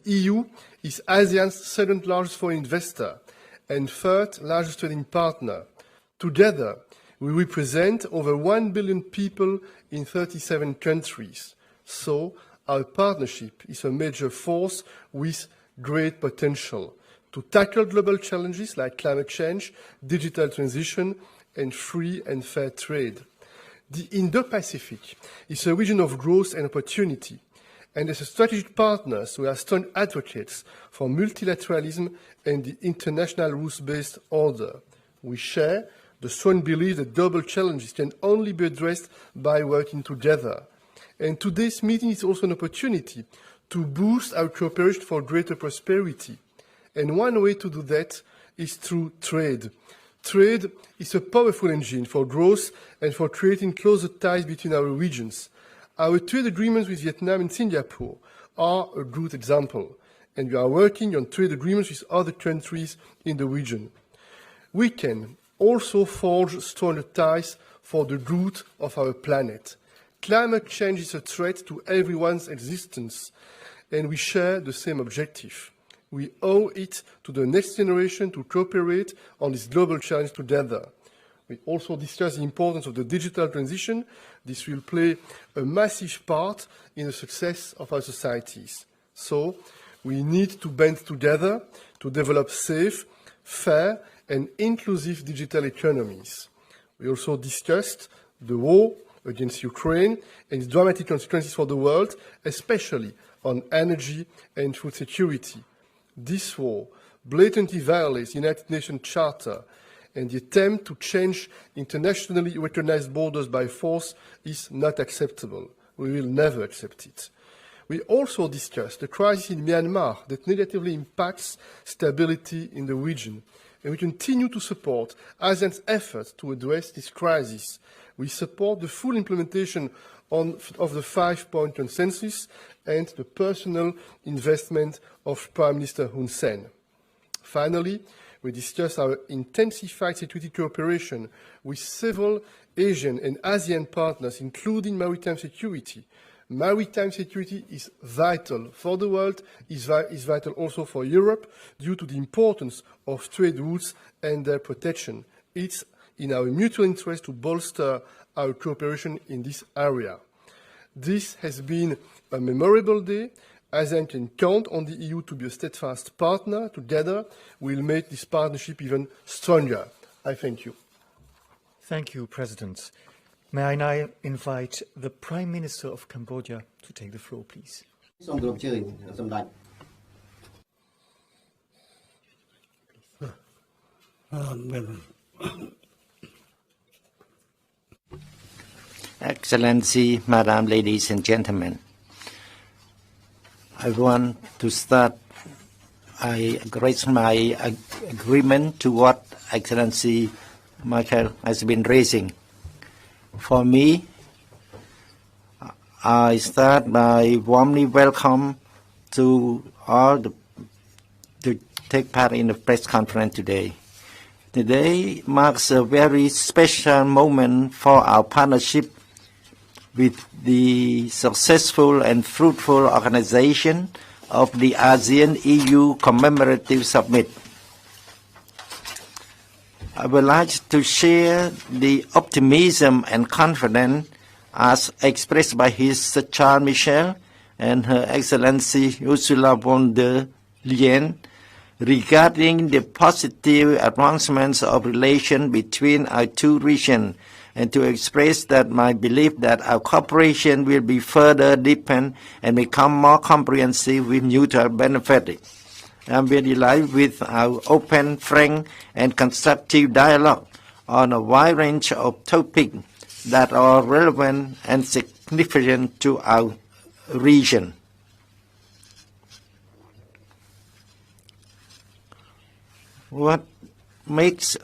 EU is ASEAN's second largest foreign investor and third largest trading partner. Together, we represent over 1 billion people in 37 countries. So, our partnership is a major force with great potential to tackle global challenges like climate change, digital transition, and free and fair trade. The Indo-Pacific is a region of growth and opportunity, and as a strategic partners, we are strong advocates for multilateralism and the international rules-based order. We share the strong belief that global challenges can only be addressed by working together. And today's meeting is also an opportunity to boost our cooperation for greater prosperity. And one way to do that is through trade. Trade is a powerful engine for growth and for creating closer ties between our regions. Our trade agreements with Vietnam and Singapore are a good example, and we are working on trade agreements with other countries in the region. We can also forge stronger ties for the good of our planet. Climate change is a threat to everyone's existence, and we share the same objective. We owe it to the next generation to cooperate on this global challenge together. We also discuss the importance of the digital transition. This will play a massive part in the success of our societies. So, we need to band together to develop safe, fair, and inclusive digital economies. We also discussed the war against Ukraine and its dramatic consequences for the world, especially on energy and food security. This war blatantly violates the United Nations Charter, and the attempt to change internationally recognized borders by force is not acceptable. We will never accept it. We also discussed the crisis in Myanmar that negatively impacts stability in the region, and we continue to support ASEAN's efforts to address this crisis. We support the full implementation of the 5-point consensus and the personal investment of Prime Minister Hun Sen. Finally, we discussed our intensified security cooperation with several Asian and ASEAN partners, including maritime security. Maritime security is vital for the world, is vital also for Europe, due to the importance of trade routes and their protection. It's in our mutual interest to bolster our cooperation in this area. This has been a memorable day. ASEAN can count on the EU to be a steadfast partner. Together, we'll make this partnership even stronger. I thank you. Thank you, President. May I now invite the Prime Minister of Cambodia to take the floor, please. Excellency, Madam, ladies and gentlemen, I want to start. I raise my agreement to what Excellency Michael has been raising. For me, I start by warmly welcome to all to take part in the press conference today. Today marks a very special moment for our partnership with the successful and fruitful organization of the ASEAN-EU Commemorative Summit. I would like to share the optimism and confidence as expressed by His Charles Michel and Her Excellency Ursula von der Leyen regarding the positive advancements of relations between our two regions, and to express that my belief that our cooperation will be further deepened and become more comprehensive with mutual benefit. I am very delighted with our open, frank, and constructive dialogue on a wide range of topics that are relevant and significant to our region. What makes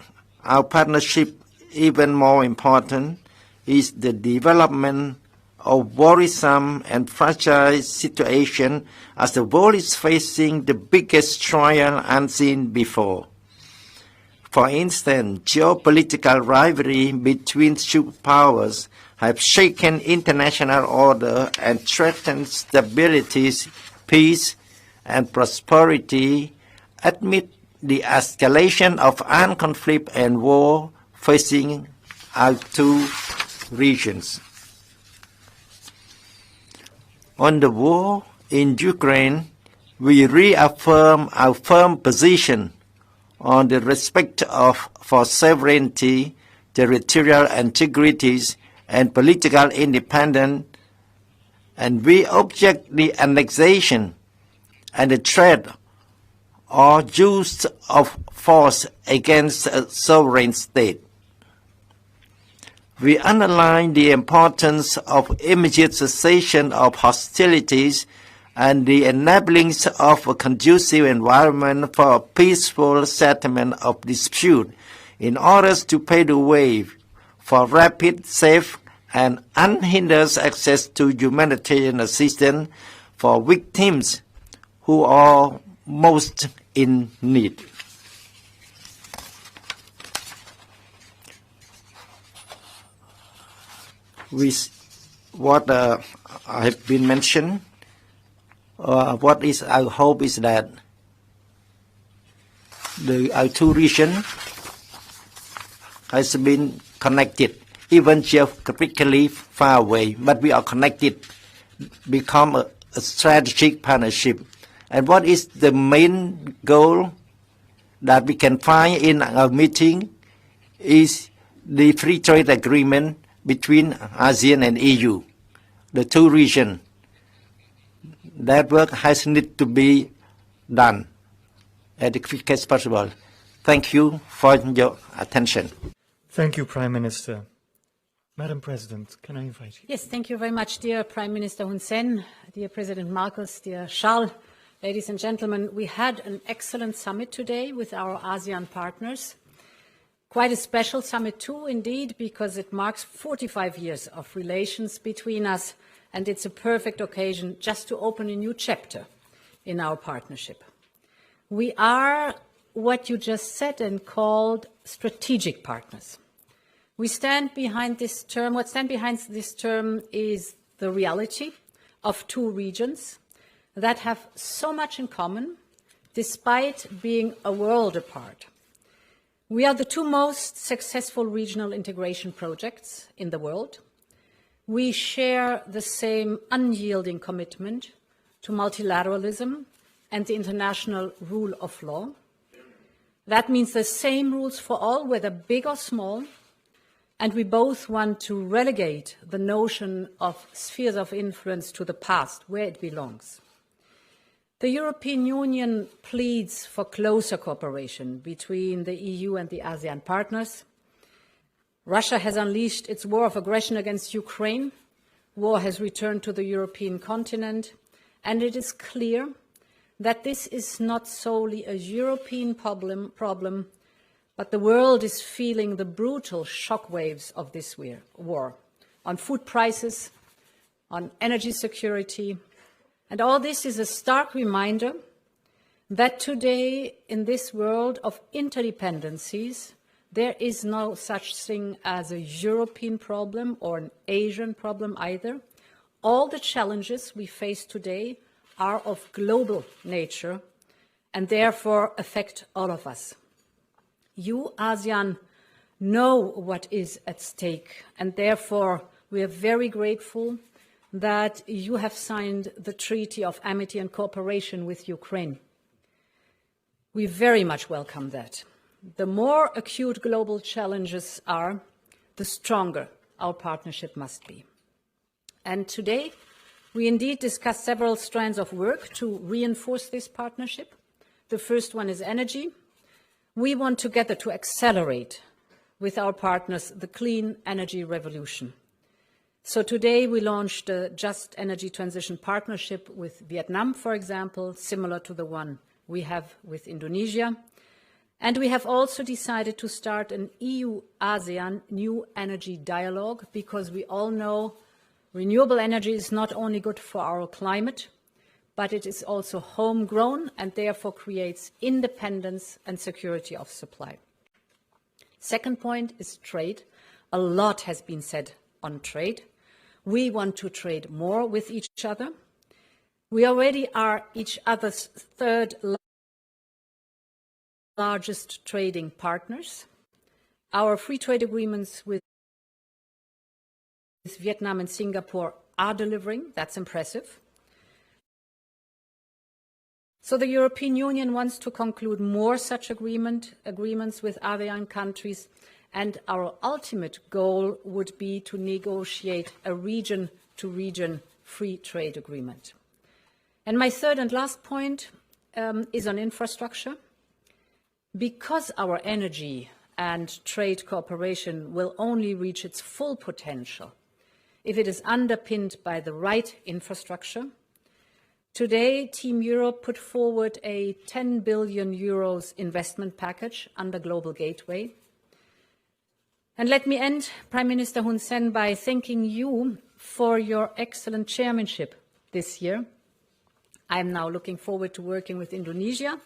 our partnership even more important is the development of worrisome and fragile situation as the world is facing the biggest trial unseen before. For instance, geopolitical rivalry between superpowers have shaken international order and threatened stability, peace, and prosperity amid the escalation of armed conflict and war facing our two regions. On the war in Ukraine, we reaffirm our firm position on the respect for sovereignty, territorial integrity, and political independence, and we object the annexation and the threat or use of force against a sovereign state. We underline the importance of immediate cessation of hostilities and the enabling of a conducive environment for a peaceful settlement of dispute in order to pave the way for rapid, safe, and unhindered access to humanitarian assistance for victims who are most in need. With what I have been mentioned, what is our hope is that our two regions has been connected, even geographically far away, but we are connected, become a strategic partnership. And what is the main goal that we can find in our meeting is the free trade agreement between ASEAN and EU, the two regions. That work has need to be done as quick as possible. Thank you for your attention. Thank you, Prime Minister. Madam President, can I invite you? Yes, thank you very much, dear Prime Minister Hun Sen, dear President Marcos, dear Charles. Ladies and gentlemen, we had an excellent summit today with our ASEAN partners. Quite a special summit too, indeed, because it marks 45 years of relations between us, and it's a perfect occasion just to open a new chapter in our partnership. We are what you just said and called strategic partners. We stand behind this term. What stands behind this term is the reality of two regions that have so much in common, despite being a world apart. We are the two most successful regional integration projects in the world. We share the same unyielding commitment to multilateralism and the international rule of law. That means the same rules for all, whether big or small, and we both want to relegate the notion of spheres of influence to the past, where it belongs. The European Union pleads for closer cooperation between the EU and the ASEAN partners. Russia has unleashed its war of aggression against Ukraine. War has returned to the European continent, and it is clear that this is not solely a European problem, but the world is feeling the brutal shockwaves of this war on food prices, on energy security. And all this is a stark reminder that today, in this world of interdependencies, there is no such thing as a European problem or an Asian problem either. All the challenges we face today are of global nature and therefore affect all of us. You, ASEAN, know what is at stake, and therefore we are very grateful that you have signed the Treaty of Amity and Cooperation with Ukraine. We very much welcome that. The more acute global challenges are, the stronger our partnership must be. And today, we indeed discussed several strands of work to reinforce this partnership. The first one is energy. We want together to accelerate with our partners the clean energy revolution. So today we launched a Just Energy Transition Partnership with Vietnam, for example, similar to the one we have with Indonesia. And we have also decided to start an EU-ASEAN new energy dialogue, because we all know renewable energy is not only good for our climate, but it is also homegrown and therefore creates independence and security of supply. Second point is trade. A lot has been said on trade. We want to trade more with each other. We already are each other's third largest trading partners. Our free trade agreements with Vietnam and Singapore are delivering. That's impressive. So the European Union wants to conclude more such agreements with ASEAN countries, and our ultimate goal would be to negotiate a region-to-region free trade agreement. And my third and last point is on infrastructure. Because our energy and trade cooperation will only reach its full potential if it is underpinned by the right infrastructure, today, Team Europe put forward a 10 billion euros investment package under Global Gateway. And let me end, Prime Minister Hun Sen, by thanking you for your excellent chairmanship this year. I am now looking forward to working with Indonesia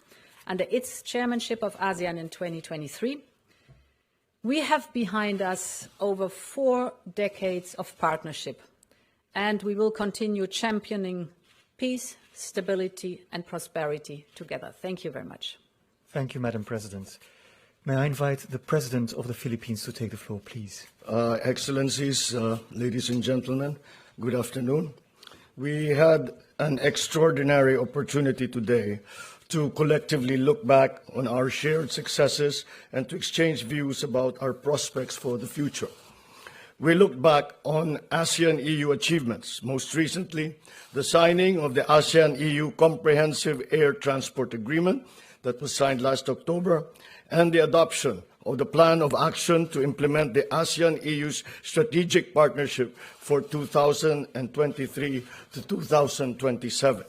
under its chairmanship of ASEAN in 2023. We have behind us over 4 decades of partnership, and we will continue championing peace, stability and prosperity together. Thank you very much. Thank you, Madam President. May I invite the President of the Philippines to take the floor, please? Excellencies, ladies and gentlemen, good afternoon. We had an extraordinary opportunity today to collectively look back on our shared successes and to exchange views about our prospects for the future. We looked back on ASEAN-EU achievements, most recently the signing of the ASEAN-EU Comprehensive Air Transport Agreement that was signed last October, and the adoption of the Plan of Action to implement the ASEAN-EU's Strategic Partnership for 2023 to 2027.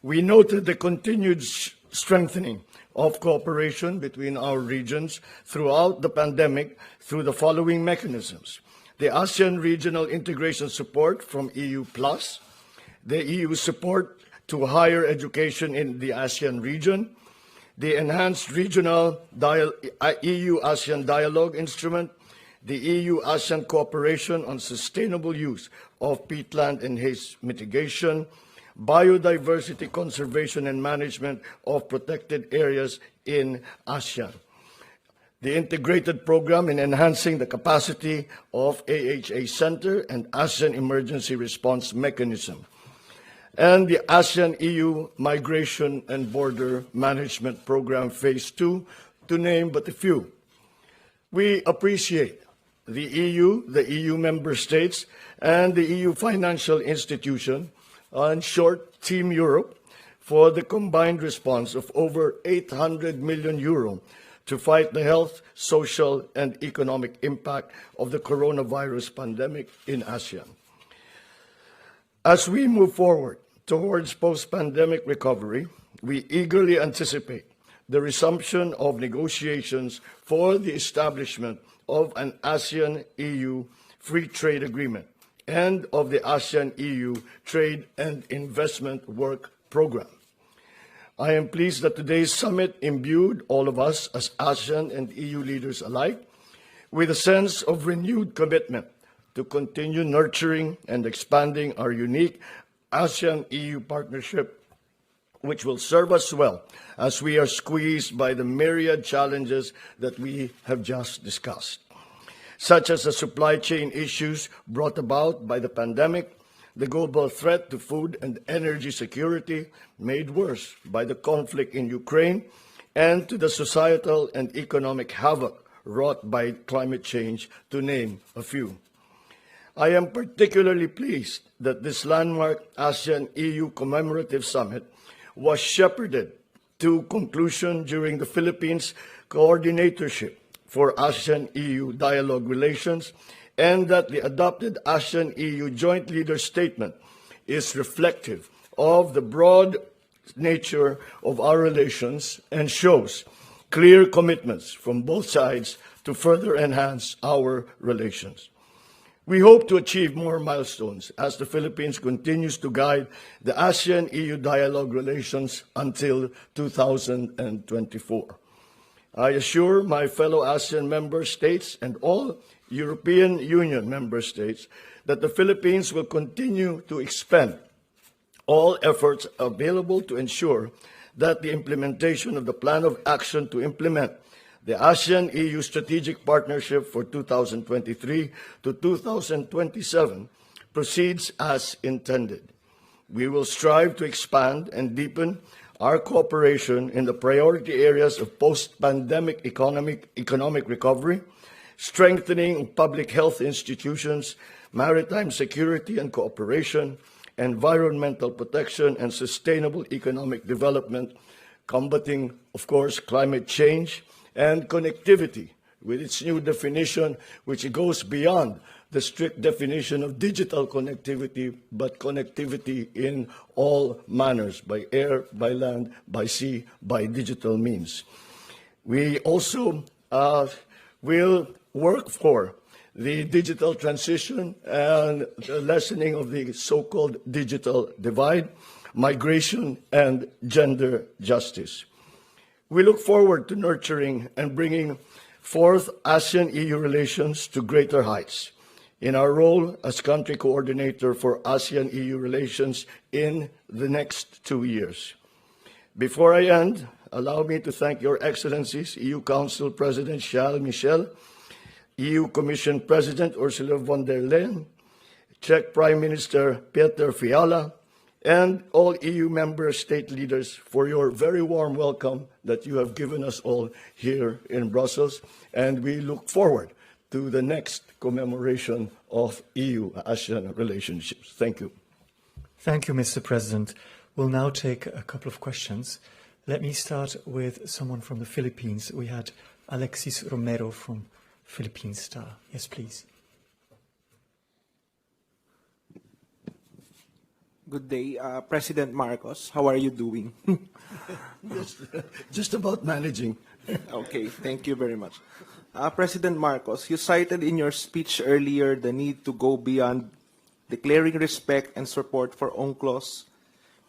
We noted the continued strengthening of cooperation between our regions throughout the pandemic through the following mechanisms: the ASEAN Regional Integration Support from EU+, the EU support to higher education in the ASEAN region, the Enhanced Regional EU-ASEAN Dialogue Instrument, the EU-ASEAN Cooperation on Sustainable Use of Peatland and Haze Mitigation, biodiversity conservation and management of protected areas in ASEAN, the integrated program in enhancing the capacity of AHA Center and ASEAN Emergency Response Mechanism, and the ASEAN-EU Migration and Border Management Program Phase 2, to name but a few. We appreciate the EU member states, and the EU financial institution, in short, Team Europe, for the combined response of over 800 million euro to fight the health, social, and economic impact of the coronavirus pandemic in ASEAN. As we move forward towards post-pandemic recovery, we eagerly anticipate the resumption of negotiations for the establishment of an ASEAN-EU free trade agreement and of the ASEAN-EU Trade and Investment Work Program. I am pleased that today's summit imbued all of us as ASEAN and EU leaders alike with a sense of renewed commitment to continue nurturing and expanding our unique ASEAN-EU partnership, which will serve us well as we are squeezed by the myriad challenges that we have just discussed, such as the supply chain issues brought about by the pandemic, the global threat to food and energy security made worse by the conflict in Ukraine, and to the societal and economic havoc wrought by climate change, to name a few. I am particularly pleased that this landmark ASEAN-EU commemorative summit was shepherded to conclusion during the Philippines coordinatorship for ASEAN-EU dialogue relations, and that the adopted ASEAN-EU joint leader statement is reflective of the broad nature of our relations and shows clear commitments from both sides to further enhance our relations. We hope to achieve more milestones as the Philippines continues to guide the ASEAN-EU dialogue relations until 2024. I assure my fellow ASEAN member states and all European Union member states that the Philippines will continue to expend all efforts available to ensure that the implementation of the plan of action to implement the ASEAN-EU Strategic Partnership for 2023 to 2027 proceeds as intended. We will strive to expand and deepen our cooperation in the priority areas of post-pandemic economic recovery, strengthening public health institutions, maritime security and cooperation, environmental protection, and sustainable economic development, combating, of course, climate change, and connectivity, with its new definition, which goes beyond the strict definition of digital connectivity, but connectivity in all manners, by air, by land, by sea, by digital means. We also will work for the digital transition and the lessening of the so-called digital divide, migration, and gender justice. We look forward to nurturing and bringing forth ASEAN-EU relations to greater heights in our role as country coordinator for ASEAN-EU relations in the next 2 years. Before I end, allow me to thank Your Excellencies, EU Council President Charles Michel, EU Commission President Ursula von der Leyen, Czech Prime Minister Peter Fiala, and all EU member state leaders for your very warm welcome that you have given us all here in Brussels. And we look forward to the next commemoration of EU-ASEAN relationships. Thank you. Thank you, Mr. President. We'll now take a couple of questions. Let me start with someone from the Philippines. We had Alexis Romero from Philippine Star. Yes, please. Good day, President Marcos. How are you doing? Just about managing. Okay, thank you very much. President Marcos, you cited in your speech earlier the need to go beyond declaring respect and support for UNCLOS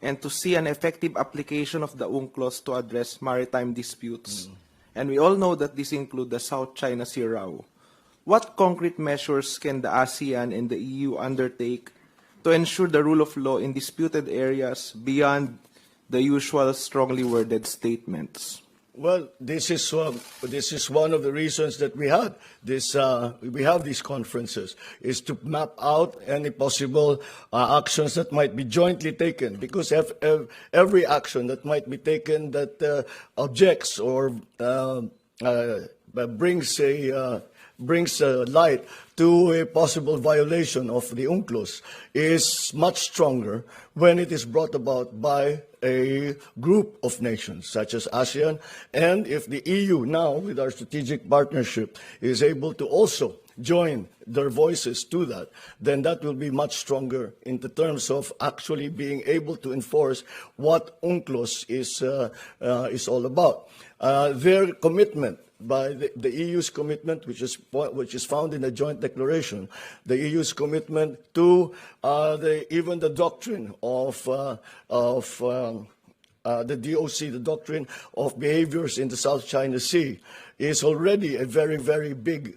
and to see an effective application of the UNCLOS to address maritime disputes. And we all know that this includes the South China Sea row. What concrete measures can the ASEAN and the EU undertake to ensure the rule of law in disputed areas beyond the usual strongly worded statements? Well, this is one of the reasons that we have these conferences, is to map out any possible actions that might be jointly taken, because every action that might be taken that objects or brings light to a possible violation of the UNCLOS is much stronger when it is brought about by a group of nations such as ASEAN. And if the EU now, with our strategic partnership, is able to also join their voices to that, then that will be much stronger in the terms of actually being able to enforce what UNCLOS is all about. Their commitment, by the EU's commitment, which is found in the joint declaration, the EU's commitment to even the doctrine of the DOC, the doctrine of behaviors in the South China Sea, is already a very, very big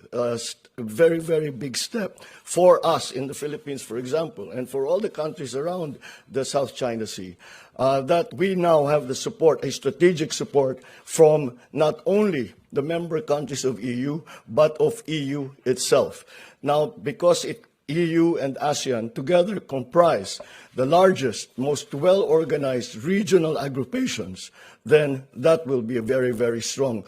step for us in the Philippines, for example, and for all the countries around the South China Sea. That we now have the support, a strategic support from not only the member countries of EU, but of EU itself. Now, because EU and ASEAN together comprise the largest, most well-organized regional aggregations, then that will be a very, very strong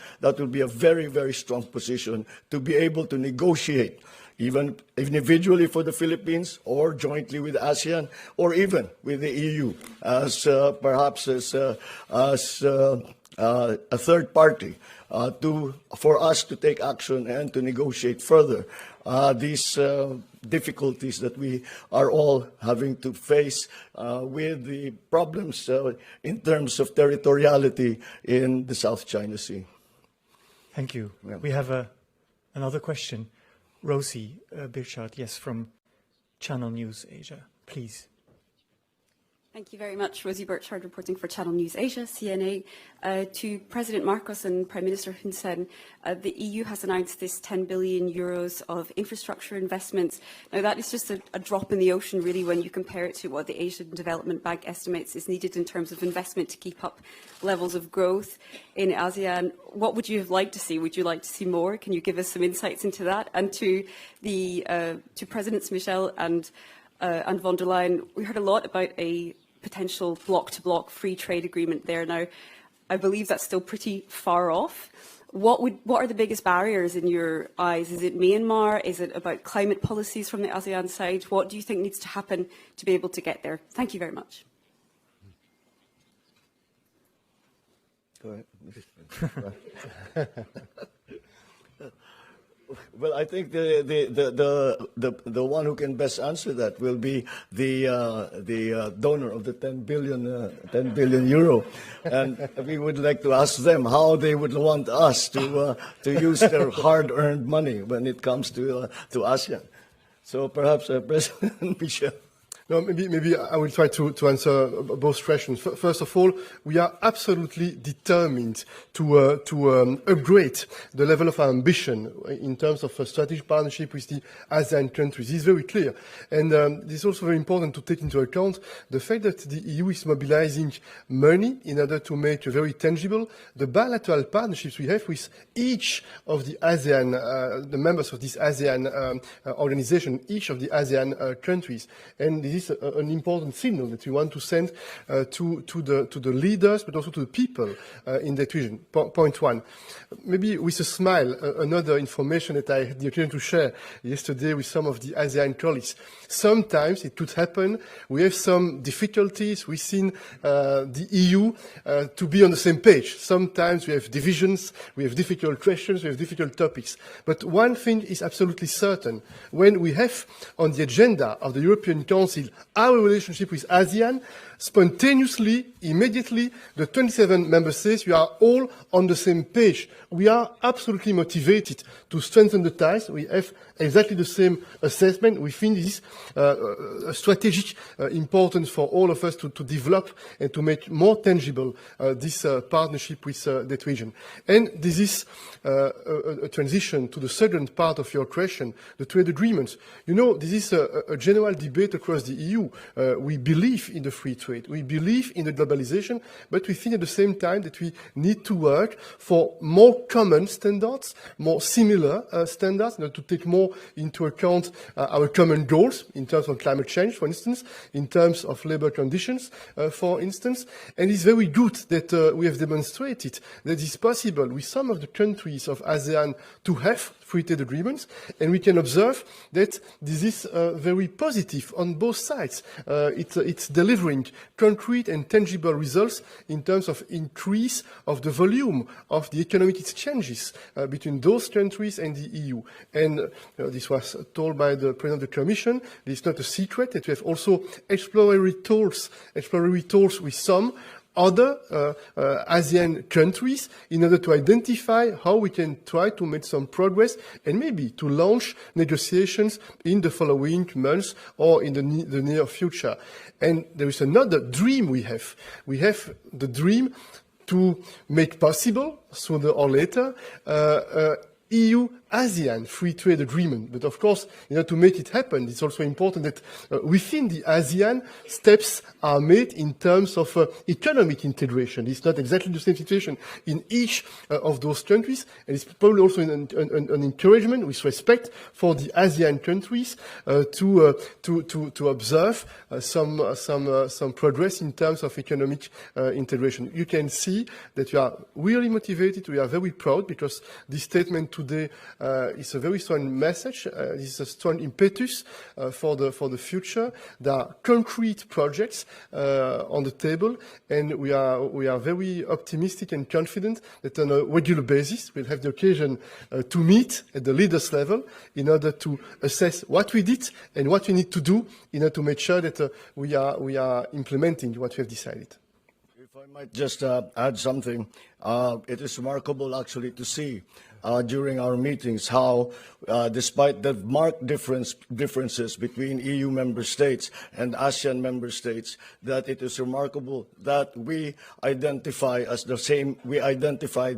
position to be able to negotiate, even individually for the Philippines, or jointly with ASEAN, or even with the EU, as perhaps as a third party, for us to take action and to negotiate further these difficulties that we are all having to face with the problems in terms of territoriality in the South China Sea. Thank you. Yeah. We have another question. Rosie Birchard, yes, from Channel News Asia, please. Thank you very much. Rosie Burchard reporting for Channel News Asia, CNA. To President Marcos and Prime Minister Hun Sen, the EU has announced this 10 billion euros of infrastructure investments. Now that is just a drop in the ocean really when you compare it to what the Asian Development Bank estimates is needed in terms of investment to keep up levels of growth in ASEAN. What would you have liked to see? Would you like to see more? Can you give us some insights into that? And to Presidents Michel and von der Leyen, we heard a lot about a potential block-to-block free trade agreement there. Now, I believe that's still pretty far off. What are the biggest barriers in your eyes? Is it Myanmar? Is it about climate policies from the ASEAN side? What do you think needs to happen to be able to get there? Thank you very much. Go ahead. Well, I think the one who can best answer that will be the donor of the 10 billion euro, and we would like to ask them how they would want us to use their hard-earned money when it comes to ASEAN. So perhaps President Michel. No, maybe I will try to answer both questions. First of all, we are absolutely determined to upgrade the level of our ambition in terms of a strategic partnership with the ASEAN countries. This is very clear. And this is also very important to take into account the fact that the EU is mobilizing money in order to make very tangible the bilateral partnerships we have with each of the ASEAN, the members of this ASEAN organization, each of the ASEAN countries. And this is an important signal that we want to send to the leaders, but also to the people in that region. Point one. Maybe with a smile, another information that I had the occasion to share yesterday with some of the ASEAN colleagues. Sometimes it could happen, we have some difficulties within the EU to be on the same page. Sometimes we have divisions, we have difficult questions, we have difficult topics. But one thing is absolutely certain. When we have on the agenda of the European Council our relationship with ASEAN, spontaneously, immediately, the 27 member states, we are all on the same page. We are absolutely motivated to strengthen the ties. We have exactly the same assessment. We think this is a strategic importance for all of us to develop and to make more tangible this partnership with that region. And this is a transition to the second part of your question, the trade agreements. You know, this is a general debate across the EU. We believe in the free trade. We believe in the globalization, but we think at the same time that we need to work for more common standards, more similar standards, in order to take more into account our common goals in terms of climate change, for instance, in terms of labor conditions, for instance. And it's very good that we have demonstrated that it's possible with some of the countries of ASEAN to have free trade agreements, and we can observe that this is very positive on both sides. It's delivering concrete and tangible results in terms of increase of the volume of the economic exchanges between those countries and the EU. And this was told by the President of the Commission. It's not a secret that we have also exploratory tours with some other ASEAN countries in order to identify how we can try to make some progress and maybe to launch negotiations in the following months or in the near future. And there is another dream we have. We have the dream to make possible, sooner or later, EU-ASEAN free trade agreement. But of course, in order to make it happen, it's also important that within the ASEAN, steps are made in terms of economic integration. It's not exactly the same situation in each of those countries, and it's probably also an encouragement with respect for the ASEAN countries to observe some progress in terms of economic integration. You can see that we are really motivated. We are very proud because this statement today is a very strong message. This is a strong impetus for the future. There are concrete projects on the table, and we are very optimistic and confident that on a regular basis we'll have the occasion to meet at the leaders level in order to assess what we did and what we need to do in order to make sure that we are implementing what we have decided. If I might just add something, it is remarkable actually to see during our meetings how, despite the marked differences between EU member states and ASEAN member states, that it is remarkable that we identify the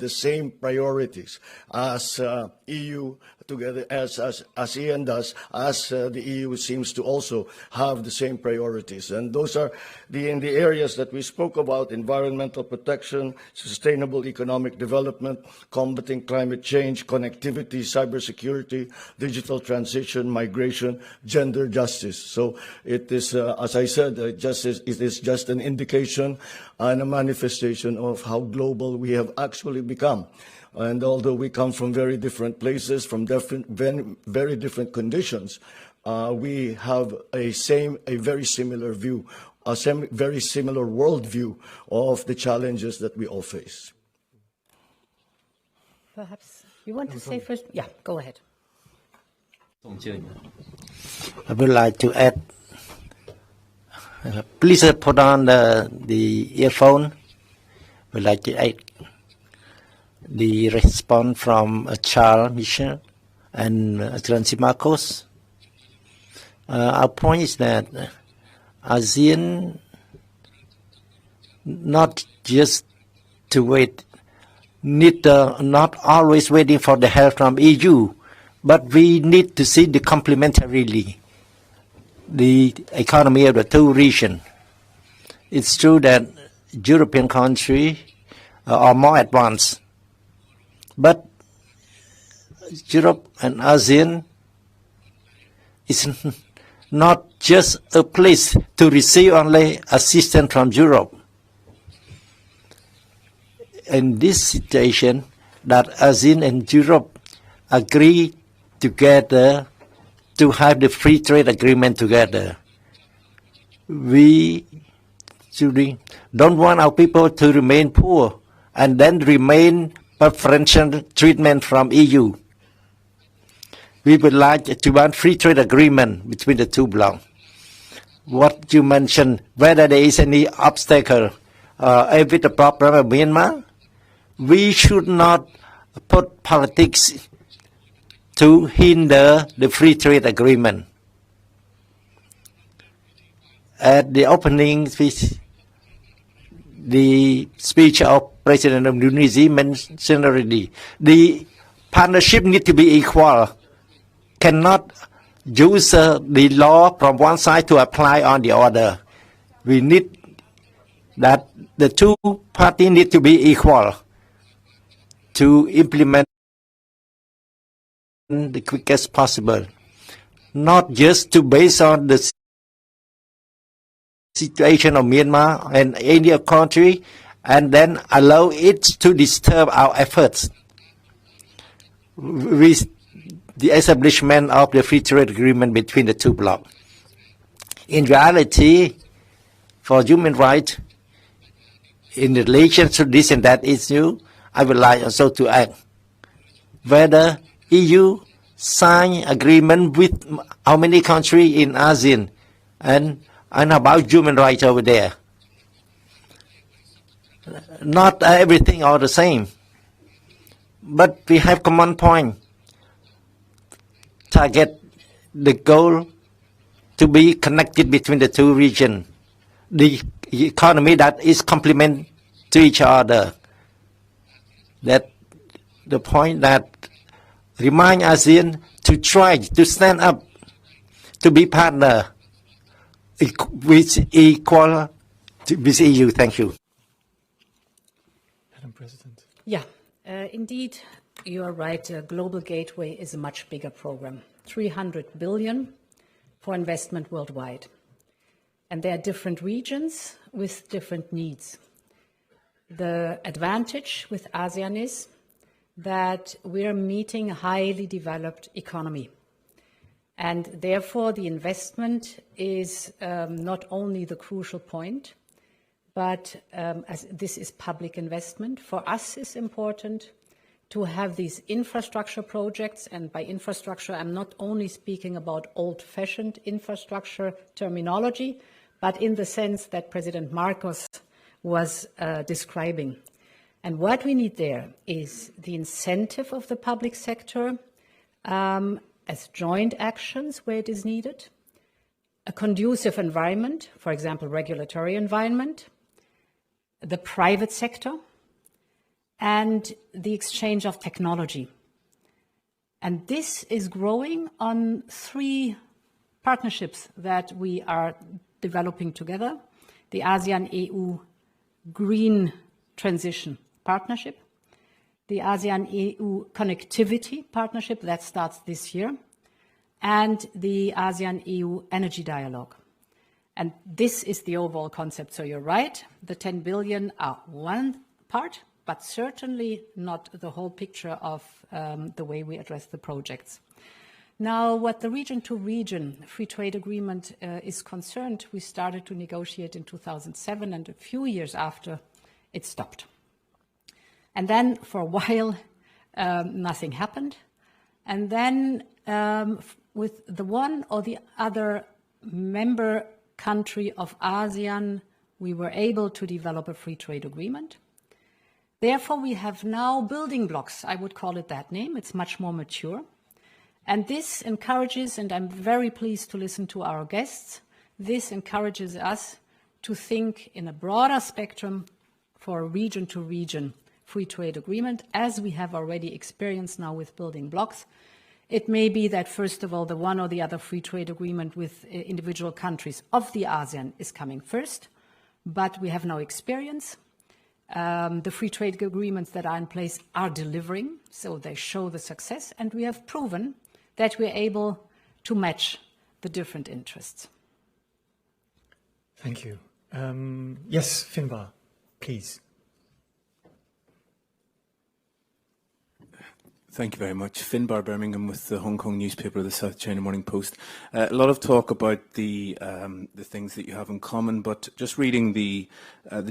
same priorities as EU together as ASEAN does, as the EU seems to also have the same priorities. And those are in the areas that we spoke about: environmental protection, sustainable economic development, combating climate change, connectivity, cybersecurity, digital transition, migration, gender justice. So it is, as I said, it is just an indication and a manifestation of how global we have actually become. And although we come from very different places, from very different conditions, we have a very similar view, very similar worldview of the challenges that we all face. Perhaps you want to say first? Yeah, go ahead. I would like to add, please put on the earphone. I would like to add the response from Charles Michel and Excellency Marcos. Our point is that ASEAN not just to wait, not always waiting for the help from EU, but we need to see the complementarily the economy of the two regions. It's true that European countries are more advanced, but Europe and ASEAN is not just a place to receive only assistance from Europe. In this situation, that ASEAN and Europe agree together to have the free trade agreement together. We don't want our people to remain poor and then remain preferential treatment from EU. We would like to want free trade agreement between the two blocks. What you mentioned, whether there is any obstacle with the problem of Myanmar, we should not put politics to hinder the free trade agreement. At the opening speech, the speech of President of Indonesia mentioned already, the partnership needs to be equal. Cannot use the law from one side to apply on the other. We need that the two parties need to be equal to implement the quickest possible, not just to base on the situation of Myanmar and any country and then allow it to disturb our efforts with the establishment of the free trade agreement between the two blocs. In reality, for human rights, in relation to this and that issue, I would like also to add whether EU sign agreement with how many countries in ASEAN and about human rights over there. Not everything are the same, but we have common point. Target the goal to be connected between the two regions, the economy that is complement to each other. That the point that remind ASEAN to try to stand up, to be partner with equal with EU. Thank you. Madam President. Yeah, indeed, you are right. Global Gateway is a much bigger program, 300 billion for investment worldwide. And there are different regions with different needs. The advantage with ASEAN is that we're meeting a highly developed economy. And therefore, the investment is not only the crucial point, but as this is public investment. For us, it's important to have these infrastructure projects. And by infrastructure, I'm not only speaking about old-fashioned infrastructure terminology, but in the sense that President Marcos was describing. And what we need there is the incentive of the public sector as joint actions where it is needed, a conducive environment, for example, regulatory environment, the private sector, and the exchange of technology. And this is growing on 3 partnerships that we are developing together: the ASEAN-EU Green Transition Partnership, the ASEAN-EU Connectivity Partnership that starts this year, and the ASEAN-EU Energy Dialogue. And this is the overall concept. So you're right, the 10 billion are one part, but certainly not the whole picture of the way we address the projects. Now, what the region-to-region free trade agreement is concerned, we started to negotiate in 2007, and a few years after, it stopped. And then, for a while, nothing happened. And then, with the one or the other member country of ASEAN, we were able to develop a free trade agreement. Therefore, we have now building blocks. I would call it that name. It's much more mature. And this encourages, and I'm very pleased to listen to our guests, this encourages us to think in a broader spectrum for a region-to-region free trade agreement, as we have already experienced now with building blocks. It may be that, first of all, the one or the other free trade agreement with individual countries of the ASEAN is coming first, but we have no experience. The free trade agreements that are in place are delivering, so they show the success, and we have proven that we're able to match the different interests. Thank you. Yes, Finbar, please. Thank you very much. Finbar Birmingham with the Hong Kong newspaper, the South China Morning Post. A lot of talk about the things that you have in common, but just reading the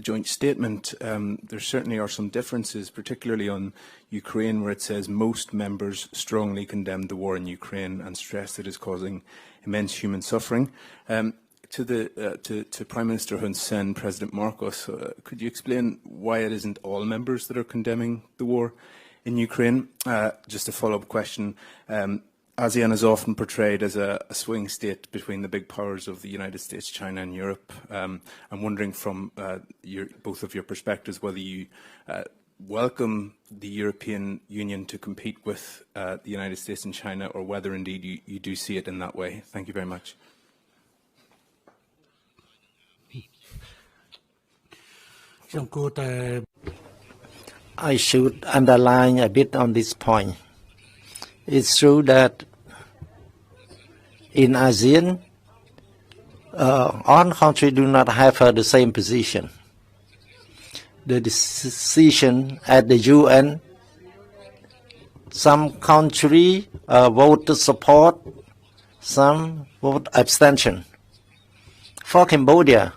joint statement, there certainly are some differences, particularly on Ukraine, where it says most members strongly condemned the war in Ukraine and stressed it is causing immense human suffering. To Prime Minister Hun Sen, President Marcos, could you explain why it isn't all members that are condemning the war in Ukraine? Just a follow-up question. ASEAN is often portrayed as a swing state between the big powers of the United States, China and Europe. I'm wondering from both of your perspectives whether you welcome the European Union to compete with the United States and China, or whether indeed you do see it in that way. Thank you very much. I should underline a bit on this point. It's true that in ASEAN, all countries do not have the same position. The decision at the UN, some countries vote support, some vote abstention. For Cambodia,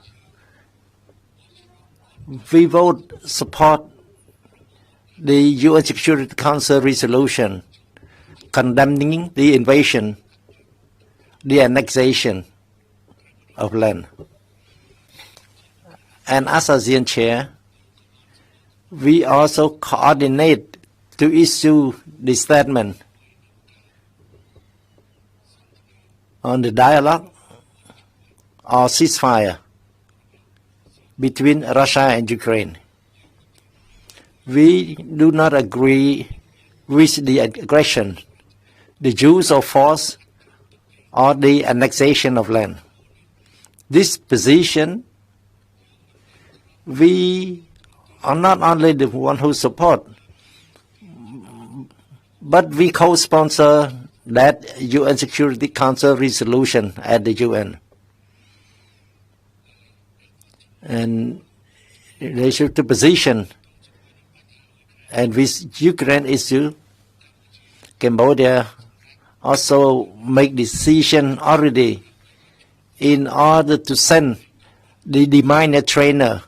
we vote support the UN Security Council resolution condemning the invasion, the annexation of land. And as ASEAN chair, we also coordinate to issue the statement on the dialogue or ceasefire between Russia and Ukraine. We do not agree with the aggression, the use of force, or the annexation of land. This position, we are not only the one who support, but we co-sponsor that UN Security Council resolution at the UN. And they should the position. And with Ukraine issue, Cambodia also make decision already in order to send the deminer trainer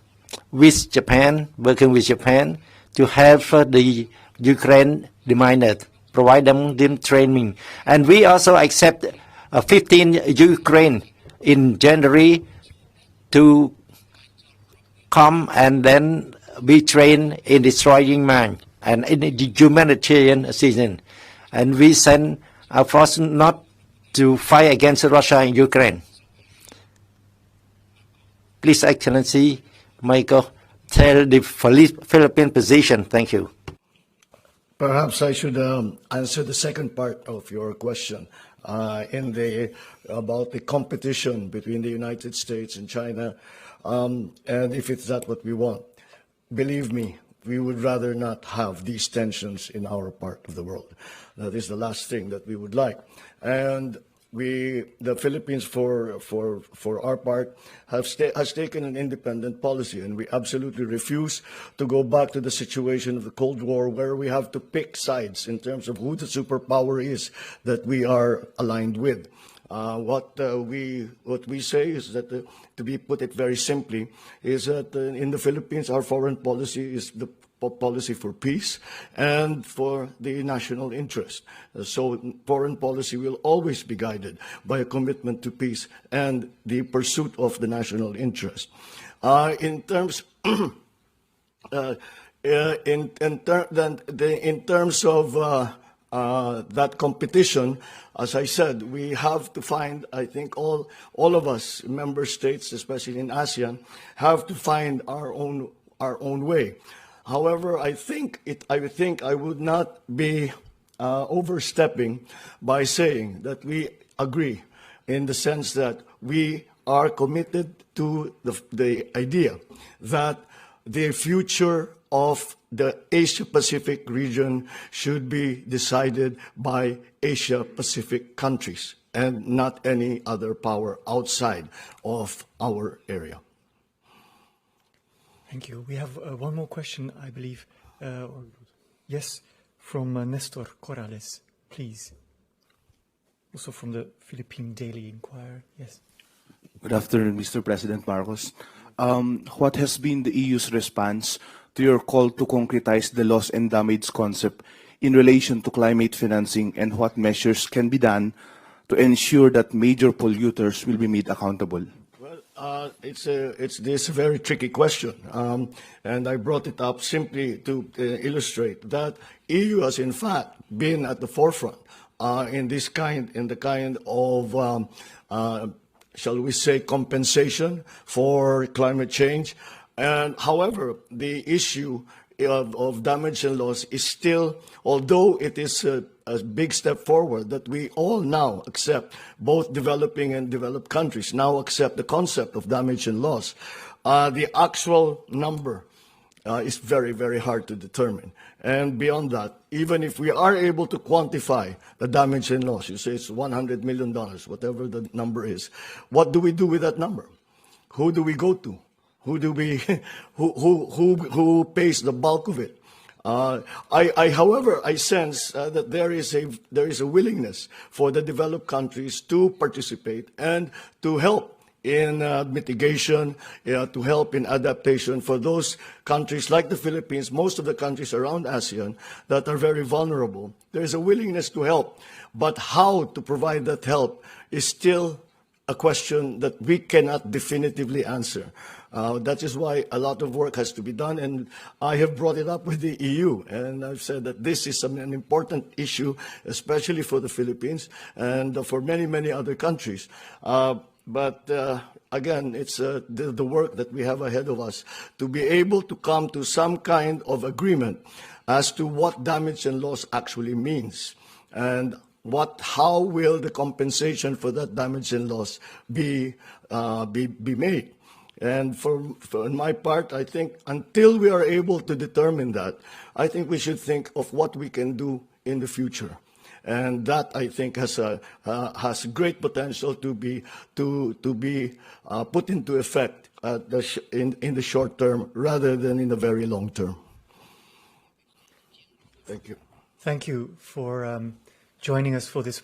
with Japan, working with Japan, to have the Ukraine deminer, provide them training. And we also accept 15 Ukraine in January to come and then we train in destroying mine and in the humanitarian assistance. And we send our forces not to fight against Russia and Ukraine. Please, Excellency, Michael, tell the Philippine position. Thank you. Perhaps I should answer the second part of your question about the competition between the United States and China, and if it's that what we want. Believe me, we would rather not have these tensions in our part of the world. That is the last thing that we would like. And the Philippines, for our part, has taken an independent policy, and we absolutely refuse to go back to the situation of the Cold War, where we have to pick sides in terms of who the superpower is that we are aligned with. What we say is that, to be put it very simply, is that in the Philippines, our foreign policy is the policy for peace and for the national interest. So foreign policy will always be guided by a commitment to peace and the pursuit of the national interest. In terms of that competition, as I said, we have to find, I think all of us, member states, especially in ASEAN, have to find our own way. However, I think I would not be overstepping by saying that we agree, in the sense that we are committed to the idea that the future of the Asia-Pacific region should be decided by Asia-Pacific countries and not any other power outside of our area. Thank you. We have one more question, I believe. Yes, from Nestor Corrales, please. Also from the Philippine Daily Inquirer. Yes. Good afternoon, Mr. President Marcos. What has been the EU's response to your call to concretize the loss and damage concept in relation to climate financing, and what measures can be done to ensure that major polluters will be made accountable? It's this very tricky question, and I brought it up simply to illustrate that EU has in fact been at the forefront in the kind of shall we say compensation for climate change. And however, the issue of damage and loss is still, although it is a big step forward that we all now accept, both developing and developed countries now accept the concept of damage and loss, the actual number is very, very hard to determine. And beyond that, even if we are able to quantify the damage and loss, you say it's $100 million, whatever the number is, what do we do with that number? Who do we go to? Who pays the bulk of it? However, I sense that there is a willingness for the developed countries to participate and to help in mitigation, to help in adaptation for those countries like the Philippines, most of the countries around ASEAN that are very vulnerable. There is a willingness to help, but how to provide that help is still a question that we cannot definitively answer. That is why a lot of work has to be done, and I have brought it up with the EU, and I've said that this is an important issue, especially for the Philippines and for many, many other countries. But again, it's the work that we have ahead of us to be able to come to some kind of agreement as to what damage and loss actually means, and how will the compensation for that damage and loss be made. And for my part, I think until we are able to determine that, I think we should think of what we can do in the future. And that, I think, has great potential to be put into effect in the short term rather than in the very long term. Thank you. Thank you for joining us for this